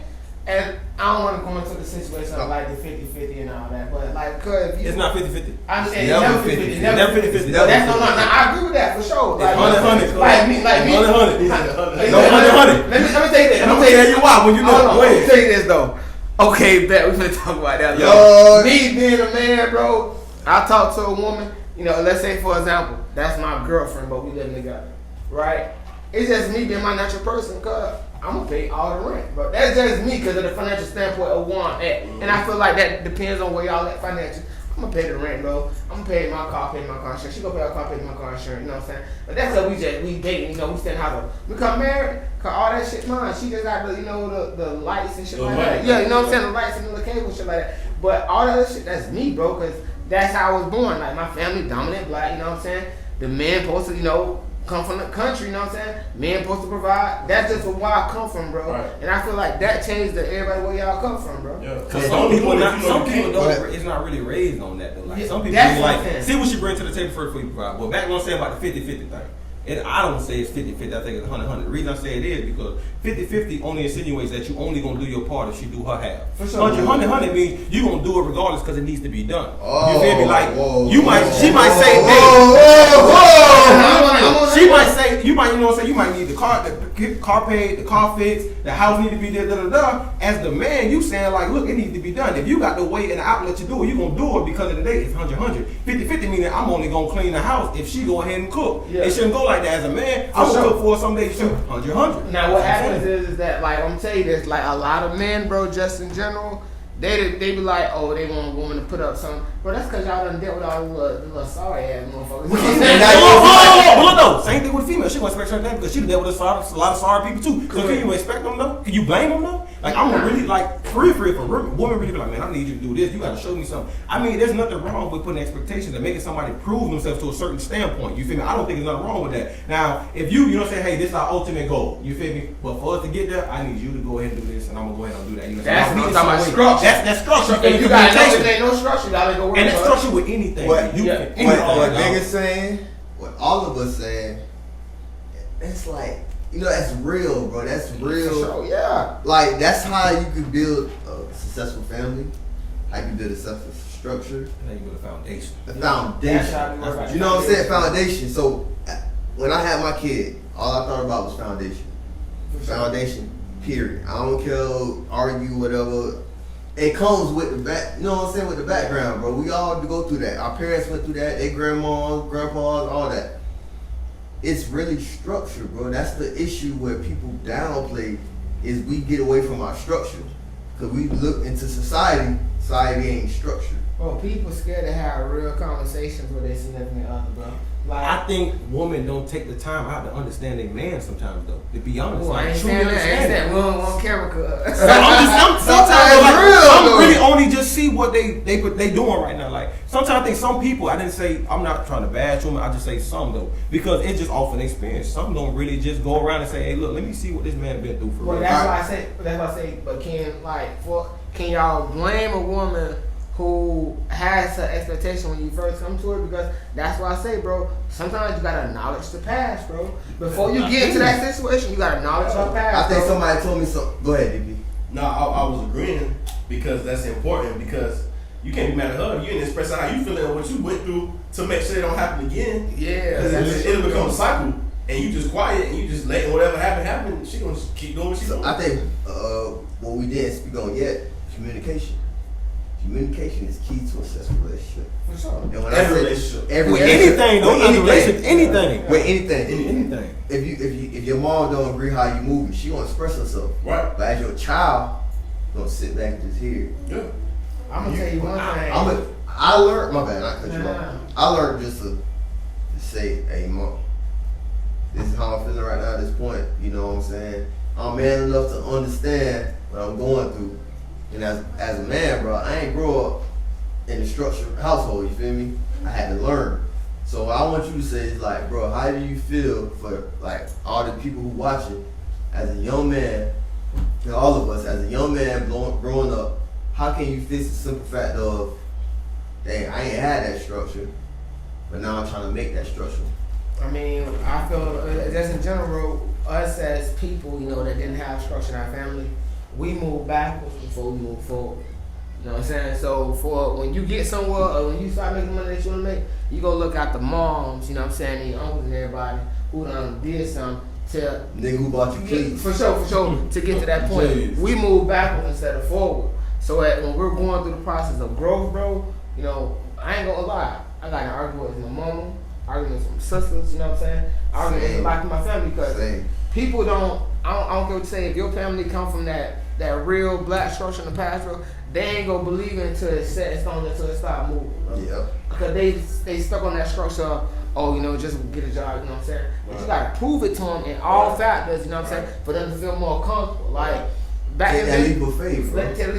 and I don't want to go into the situation of like the 50-50 and all that, but like, cause if you, It's not 50-50. I'm saying Never it's 50-50. never 50-50. No, that's no. I agree with that for sure. Like, It's 100. Like me. 100. No, 100. Let me tell you this. I'm gonna tell you why when you know. Go Let me ahead. tell you this though. Okay, bet we finna talk about that. Yo. Me being a man, bro. I talk to a woman. You know, let's say for example, that's my girlfriend, but we living together, right? It's just me being my natural person, cause I'm gonna pay all the rent, but that's just me because of the financial standpoint of where I'm at. And I feel like that depends on where y'all at financially. I'm gonna pay the rent, bro. I'm gonna pay my car insurance. She gonna pay her car, pay my car insurance. You know what I'm saying? But that's how we dating. You know, we staying house. We come married, cause all that shit mine. She just got the lights and shit like that. Yeah, you know what I'm saying? The lights and the cable and shit like that. But all that other shit, that's me, bro. Cause that's how I was born. Like my family, dominant black. You know what I'm saying? The man supposed to, come from the country, you know what I'm saying? Men supposed to provide. That's just where I come from, bro. Right. And I feel like that changed everybody where y'all come from, bro. Yeah. Cause some people don't. It's not really raised on that though. Like some people really like see what she bring to the table first before you provide. But back when I'm saying about the 50-50 thing. And I don't say it's 50-50, I think it's 100-100. The reason I say it is because 50-50 only insinuates that you only gonna do your part if she do her half. For sure. 100-100 means you gonna do it regardless because it needs to be done. Oh, you feel me? Like she might say, she might say, you might, you know what I'm saying, you might need the car paid, the car fixed, the house need to be there, As the man, you saying like, look, it needs to be done. If you got the way and the outlet to do it, you gonna do it because of the day it's 100-100. 50-50 meaning I'm only gonna clean the house if she go ahead and cook. Yeah. It shouldn't go like that. As a man, I'm gonna cook for her some days too. 100-100. Now what happens is that like I'm telling you this, like a lot of men, bro, just in general, they be like, oh, they want a woman to put up something. Bro, that's because y'all done dealt with all the little sorry ass motherfuckers. Well, no, same thing with female. She gonna expect certain things because she dealt with a lot of sorry people too. So can you expect them though? Can you blame them though? Like I'm really like free for women really be like, man, I need you to do this. You got to show me something. I mean, there's nothing wrong with putting expectations and making somebody prove themselves to a certain standpoint. You feel me? I don't think there's nothing wrong with that. Now, if you know, say, hey, this is our ultimate goal. You feel me? But for us to get there, I need you to go ahead and do this, and I'm gonna go ahead and do that. You know, that's what I'm talking about. Structure. That's structure. If you got no structure, y'all ain't go work. And that's structure with anything. What niggas saying, what all of us saying, it's like, that's real, bro. That's real. Sure, yeah. Like, that's how you can build a successful family. How you can build a successful structure. And then you build a foundation. The foundation. You know what I'm saying? Foundation. So, when I had my kid, all I thought about was foundation. Foundation, period. I don't care, argue, whatever. It comes with the back, you know what I'm saying, with the background, bro. We all go through that. Our parents went through that, their grandmas, grandpas, all that. It's really structure, bro. That's the issue where people downplay is we get away from our structure. Because we look into society ain't structured. Bro, people scared to have real conversations with their significant other, bro. Like, I think women don't take the time out to understand their man sometimes, though. To be honest, I ain't saying that. We don't want camera cut. I'm really only just see what they doing right now. Like sometimes I think some people, I didn't say I'm not trying to bash women. I just say some though because it's just off an experience. Some don't really just go around and say, hey, look, let me see what this man been through for real. That's why I say. But can y'all blame a woman who has an expectation when you first come to her? Because that's why I say, bro, sometimes you gotta acknowledge the past, bro. Before you get into that situation, you gotta acknowledge her past. I think somebody told me something. Go ahead, DB. No, I was agreeing because that's important. Because you can't be mad at her if you didn't express how you feeling and what you went through to make sure it don't happen again. Yeah, Because it'll become a cycle, and you just quiet and you just letting whatever happen. She gonna just keep doing what she doing. I think what we didn't speak on yet, communication. Communication is key to a successful relationship. for sure. And when Every I say relationship. With anything, don't anything. relationship, anything. With anything. Anything. If your mom don't agree how you moving, she gonna express herself. Right. But as your child, don't sit back and just hear. Yeah. I'm gonna tell you one thing. I learned, my bad, I cut you Nah. off. I learned just to say, hey mom, this is how I'm feeling right now at this point. You know what I'm saying? I'm man enough to understand what I'm going through. And as a man, bro, I ain't grow up in a structured household, you feel me? I had to learn. So what I want you to say is like, bro, how do you feel for like all the people who watching as a young man, and all of us as a young man growing up, how can you fix the simple fact of, dang, I ain't had that structure, but now I'm trying to make that structure. I mean, I feel just in general, us as people, you know, that didn't have structure in our family, we move backwards before we move forward. You know what I'm saying? So for when you get somewhere or when you start making money that you want to make, you go look at the moms, you know what I'm saying, and your uncles and everybody who done did something to Nigga who bought you keys. for sure, to get to that point. Jeez. We move backwards instead of forward. So when we're going through the process of growth, bro, you know, I ain't gonna lie. I got an argument with my mama, arguing with some sisters, you know what I'm saying? Arguing with a lot of my family because people don't, I don't care what you say, if your family come from that real black structure in the past, bro, they ain't gonna believe it until it's set in stone, until it start moving, bro. Yeah. Because they stuck on that structure of, oh, you know, just get a job, you know what I'm saying? But you gotta prove it to them in all factors, you know what I'm saying? For them to feel more comfortable. Like, back in the Take day, that leap of faith,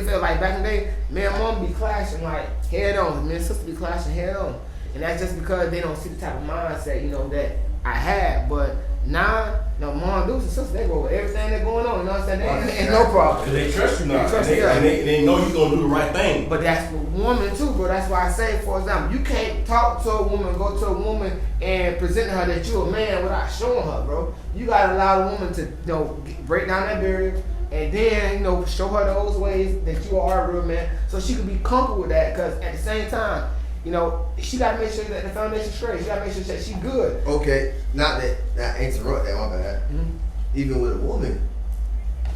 bro. like back in the day, me and mom be clashing like head on. Me and sister be clashing head on. And that's just because they don't see the type of mindset, you know, that I had. But now, mom, dudes and sisters, they go with everything that's going on, you know what I'm saying? They ain't no problem. Because they trust you now. They trust and you, they know you're going to do the right thing. But that's with women too, bro. That's why I say, for example, you can't talk to a woman, go to a woman and present her that you're a man without showing her, bro. You gotta allow the woman to, you know, break down that barrier and then, you know, show her those ways that you are a real man so she can be comfortable with that. Because at the same time, you know, she gotta make sure that the foundation's straight. She gotta make sure that she good. Okay, not interrupt that, my bad. Mm-hmm. Even with a woman,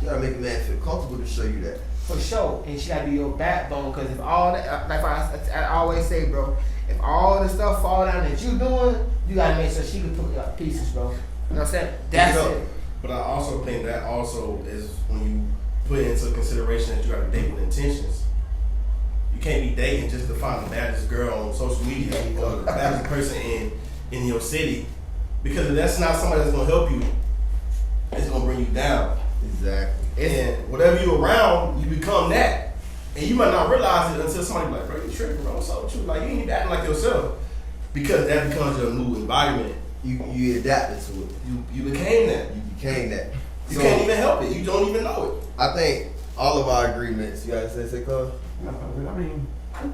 you gotta make a man feel comfortable to show you that. For sure, and she gotta be your backbone. Cause if all that, like I always say, bro, if all the stuff fall down that you doing, you gotta make sure she can put it up pieces, bro. You know what I'm saying? That's it. But I also think that also is when you put into consideration that you gotta date with intentions. You can't be dating just to find the baddest girl on social media or the baddest person in your city, because that's not somebody that's gonna help you. It's gonna bring you down. Exactly. And whatever you around, you become that. And you might not realize it until somebody be like, bro, you tripping, bro. What's up with you? Like, you ain't acting like yourself. Because that becomes your new environment. You adapted to it. You became that. You became that. You can't even help it. You don't even know it. I think all of our agreements, you gotta say, Cuz? I mean,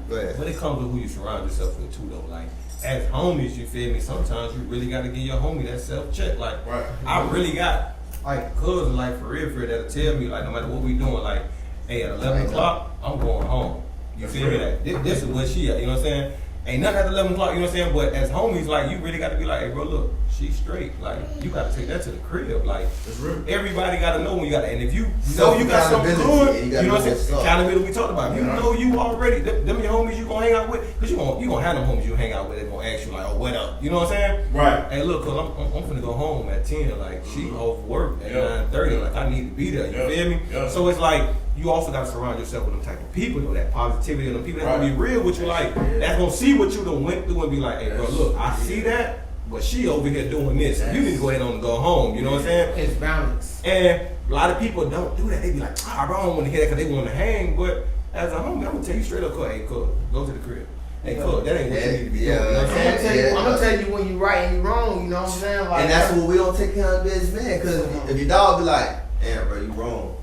Go ahead. When it comes to who you surround yourself with too though, like as homies, you feel me, sometimes you really gotta give your homie that self-check. Like Right. I really got like cousins like for real that'll tell me like no matter what we doing, like, hey, at 11 o'clock, I'm going home. You feel me? Like this is where she at, you know what I'm saying? Ain't nothing at 11 o'clock, you know what I'm saying? But as homies, like, you really gotta be like, hey bro, look, she's straight. Like, you gotta take that to the crib. Like, That's real. everybody gotta know when you gotta, and if you know you got something good, you know what I'm saying? Accountability we talked about. You know you already, them your homies you gonna hang out with, cause you gonna have them homies you hang out with, they gonna ask you like, oh, what up? You know what I'm saying? Right. Hey, look, cause I'm finna go home at 10. Like, she off work at 9:30. Like, I need to be there. You feel me? Yeah. So it's like, you also gotta surround yourself with them type of people, though, that positivity, and them people that gonna be real with you, like, that's gonna see what you done went through and be like, hey, bro, look, I see that, but she over here doing this. So you need to go ahead and go home. You know what I'm saying? It's balance. And a lot of people don't do that. They be like, bro, I don't want to hear that because they want to hang. But as a homie, I'm gonna tell you straight up, hey, cuz, go to the crib. Hey, cuz, that ain't what you need to be doing. You know what I'm saying? I'm gonna tell you when you right and you wrong. You know what I'm saying? Like, And that's what we don't take care of as men, because if your dog be like, damn bro, you wrong,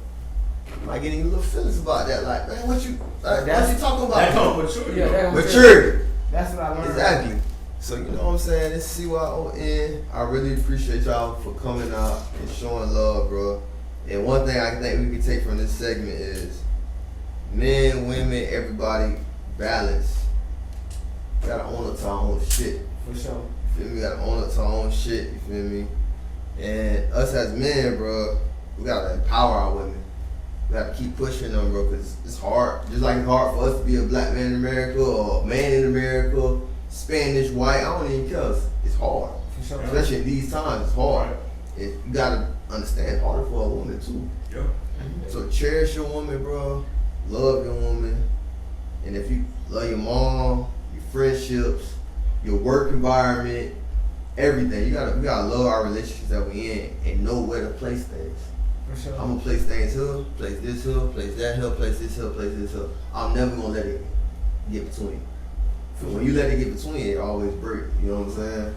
you might get any little feelings about that. Like, man, what you talking about? That comes with maturity. Yeah, Maturity. That's what I learned. Exactly. So you know what I'm saying? It's CYON. I really appreciate y'all for coming out and showing love, bro. And one thing I think we can take from this segment is men, women, everybody, balance. We gotta own up to our own shit. For sure. You feel me? We gotta own up to our own shit. You feel me? And us as men, bro, we gotta empower our women. We gotta keep pushing them, bro, because it's hard. Just like it's hard for us to be a black man in America or a man in America, Spanish, white, I don't even care. It's hard. For sure. Especially in these times, it's hard. You gotta understand, it's harder for a woman too. Yeah. So cherish your woman, bro. Love your woman. And if you love your mom, your friendships, your work environment, everything, we gotta love our relationships that we in and know where to place things. For sure. I'm gonna place things here, place this here, place that here, place this here, place this here. I'm never gonna let it get between. So when you let it get between, it always break. You know what I'm saying?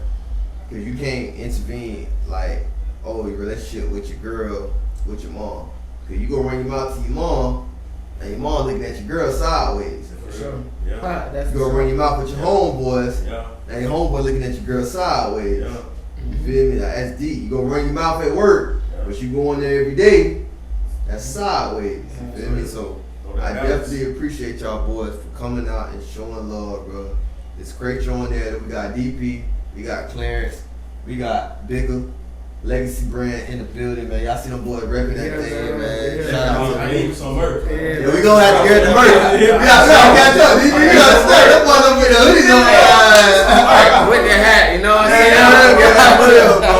Because you can't intervene like, oh, your relationship with your girl, with your mom. Because you go run your mouth to your mom, and your mom looking at your girl sideways. For sure. Yeah. That's You go run your mouth with your homeboys, Yeah. and your homeboy looking at your girl sideways. Yeah. You feel me? Like, that's deep. You go run your mouth at work, but you go in there every day, that's sideways. You feel me? So I definitely appreciate y'all boys for coming out and showing love, bro. It's great on there. We got DP, we got Clarence, we got Bigger, Legacy Brand in the building, man. Y'all see them boys repping that thing, man. Yeah. Shout out to I them. need some merch. Yeah, we gonna have to get the merch. We gotta catch up. You understand? That boy up with the hoodies on their eyes. With the hat, you know what I'm Yeah, saying? get that hoodie up, bro.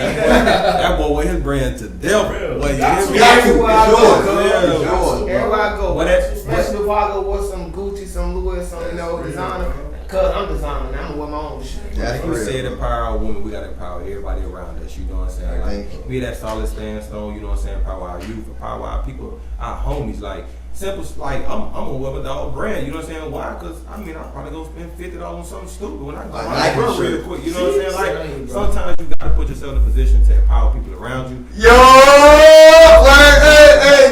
That boy with his brand to death. Real. Boy, Got you to. hear me? Got to. Everywhere I It's go, yours. yeah. It's yours, bro. Everywhere I go, But that- especially if I go with some Gucci, some Louis, some designer. Cause I'm designer, I'm with my own shit. That's Like you real, said, bro. empower our women. We gotta empower everybody around us. You know what I'm saying? Thank you. Like, be that solid standstone. You know what I'm saying? Empower our youth, empower our people, our homies. Like simple. Like I'm a Weber Dog brand. You know what I'm saying? Why? Cause I mean, I probably go spend $50 on something stupid when I go Like real shirt. quick. You know what I'm saying? Like Same, bro. sometimes you gotta put yourself in a position to empower people around you. Yo, hey,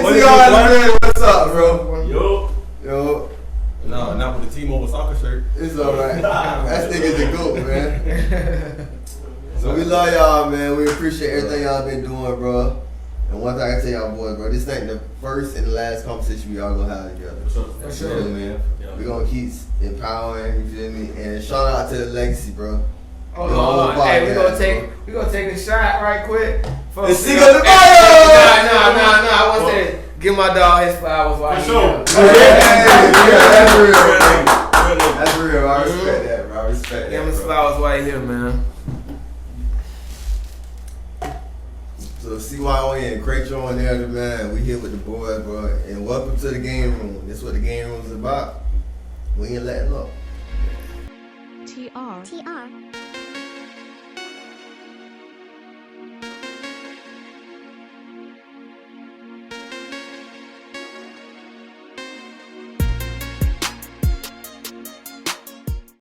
What see is y'all it, in the what? bed. What's up, bro? Yo. Yo, No, not with the T-Mobile soccer shirt. it's alright. That nigga's a goat, man. So we love y'all, man. We appreciate everything y'all been doing, bro. And one thing I can tell y'all boys, bro, this ain't the first and the last conversation we all gonna have together. For sure. Yeah, man. Yeah. We gonna keep empowering, you feel me? And shout out to the Legacy, bro. Hold Yo, on, hey, we podcast, gonna take a shot right quick. And see you at the bio! Nah. I want to give my dog his flowers while For he sure. here. That's real. Real nigga. That's real. I respect that, bro. I respect Give him that, his bro. flowers while he here, man. So CYON, great showing there, man. We here with the boys, bro. And welcome to the game room. This is what the game room is about. We ain't letting up. TR.